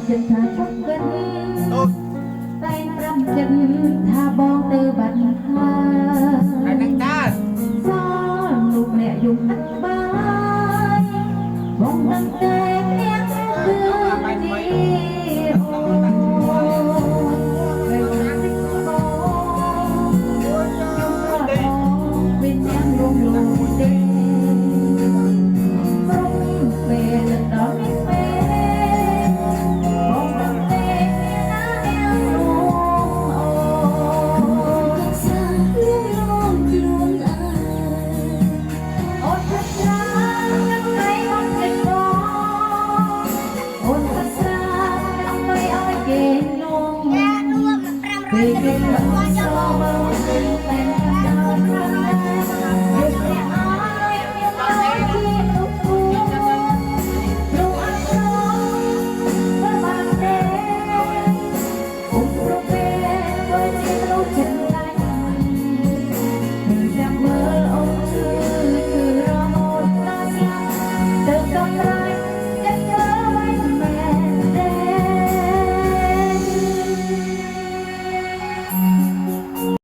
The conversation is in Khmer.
ចិត្តថាជុកកិនតែប្រំចិត្តថាបងទៅបាត់ហើយនឹងតាសល់លោកអ្នកយំបាយបងនឹងតែអ្នកគឺទីអូពេលណាទីអូខ្ញុំរត់វិញយ៉ាងរងលងទេព្រមពេលដល់នេះពេលបងនឹងតែណាអ្នកអូសាលងលងខ្លួនអើអូនថាស្រានឹងไม่បងចិត្តបងអូនថាស្រានឹងไม่ឲ្យគេលងពេលគេមិនសោបងតែដល់